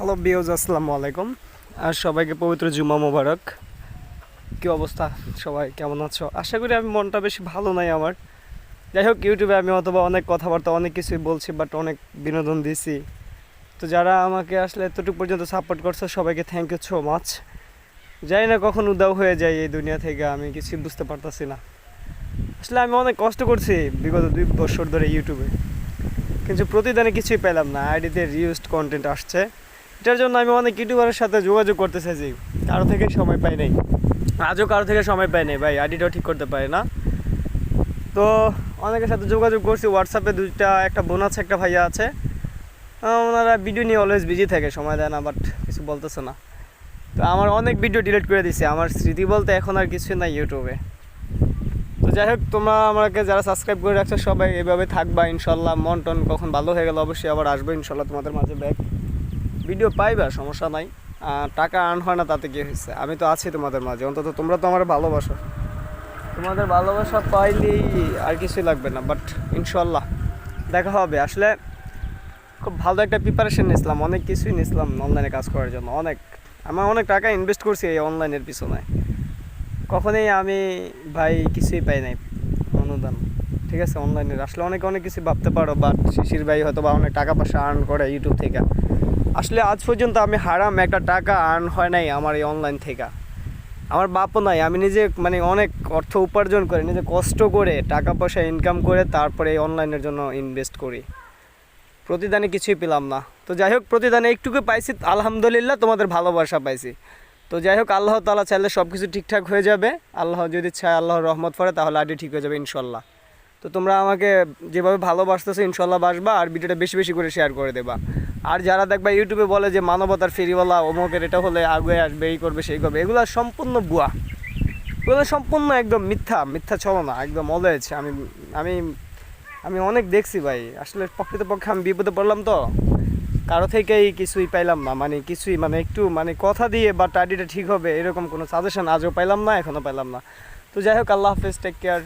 Hello বিয়জ, আসসালামু আলাইকুম। আর সবাইকে পবিত্র জুম্মা মোবারক। কী অবস্থা, সবাই কেমন আছো? আশা করি আমি মনটা বেশি ভালো নাই আমার। যাই হোক, ইউটিউবে আমি অথবা অনেক কথাবার্তা অনেক কিছুই বলছি, বাট অনেক বিনোদন দিছি। তো যারা আমাকে আসলে এতটুকু পর্যন্ত সাপোর্ট করছো, সবাইকে থ্যাংক ইউ সো মাচ। জানি না কখন উদাও হয়ে যায় এই দুনিয়া থেকে, আমি কিছু বুঝতে পারতাছি না। আসলে আমি অনেক কষ্ট করছি বিগত 2 বছর ধরে ইউটিউবে, কিন্তু প্রতিদিনে কিছুই পেলাম না। আইডিতে রিউজড কন্টেন্ট আসছে, এটার জন্য আমি অনেক ইউটিউবারের সাথে যোগাযোগ করতে চাইছি, কারো থেকে সময় পাই নাই। আজও কারো থেকে সময় পাই নাই ভাই, আইডিটাও ঠিক করতে পারে না। তো অনেকের সাথে যোগাযোগ করছি, হোয়াটসঅ্যাপে একটা বোন আছে, একটা ভাইয়া আছে। ওনারা ভিডিও নিয়ে অলওয়েজ বিজি থাকে, সময় দেয় না, বাট কিছু বলতেছে না। তো আমার অনেক ভিডিও ডিলিট করে দিছে, আমার স্মৃতি বলতে এখন আর কিছু নাই ইউটিউবে। তো যাই হোক, তোমরা আমাকে যারা সাবস্ক্রাইব করে রাখছো সবাই এভাবে থাকবা ইনশাল্লাহ। মন টন কখন ভালো হয়ে গেল অবশ্যই আবার আসবো ইনশাল্লাহ তোমাদের মাঝে ব্যাক। ভিডিও পাইবা, সমস্যা নাই। টাকা আর্ন হয় না তাতে কী হয়েছে, আমি তো আছি তোমাদের মাঝে। অন্তত তোমরা তো আমার ভালোবাসো, তোমাদের ভালোবাসা পাইলেই আর কিছুই লাগবে না। বাট ইনশাল্লাহ দেখা হবে। আসলে খুব ভালো একটা প্রিপারেশন নিয়েছিলাম, অনেক কিছুই নিয়েছিলাম অনলাইনে কাজ করার জন্য। আমার অনেক টাকা ইনভেস্ট করছি এই অনলাইনের পিছনে। কখনোই আমি ভাই কিছুই পাই নাই অনুদান। ঠিক আছে, অনলাইনের আসলে অনেক কিছু ভাবতে পারো, বাট শিশির ভাই হয়তো বা অনেক টাকা পয়সা আর্ন করে ইউটিউব থেকে। আসলে আজ পর্যন্ত আমি হারাম একটা টাকা আর্ন হয় নাই আমার এই অনলাইন থেকে। আমার বাপও নাই, আমি নিজে অনেক অর্থ উপার্জন করে, নিজে কষ্ট করে টাকা পয়সা ইনকাম করে তারপরে এই অনলাইনের জন্য ইনভেস্ট করি। প্রতিদানে কিছুই পেলাম না। তো যাই হোক, প্রতিদানে একটুকু পাইছি, আলহামদুলিল্লাহ তোমাদের ভালোবাসা পাইছি। তো যাই হোক, আল্লাহ তাআলা চাইলে সব কিছু ঠিকঠাক হয়ে যাবে। আল্লাহ যদি চায়, আল্লাহর রহমত পড়ে, তাহলে আইডি ঠিক হয়ে যাবে ইনশাল্লাহ। তো তোমরা আমাকে যেভাবে ভালোবাসতেছো ইনশাল্লাহ বাসবা, আর ভিডিওটা বেশি বেশি করে শেয়ার করে দেবা। আর যারা দেখবা ইউটিউবে বলে যে মানবতার ফেরিওয়ালা অমুকের এটা হলে আগে আসবে, এই করবে সেই করবে, এগুলো সম্পূর্ণ ভুয়া। এগুলো সম্পূর্ণ একদম মিথ্যা মিথ্যা চলো না, একদম অলওয়েজ। আমি আমি অনেক দেখছি ভাই। আসলে প্রকৃতপক্ষে আমি বিপদে পড়লাম, তো কারো থেকেই কিছুই পাইলাম না। কিছুই একটু কথা দিয়ে বা আইডিটা ঠিক হবে এরকম কোনো সাজেশন আজও পাইলাম না, এখনও পাইলাম না। তো যাই হোক, আল্লাহ হাফেজ, টেক কেয়ার।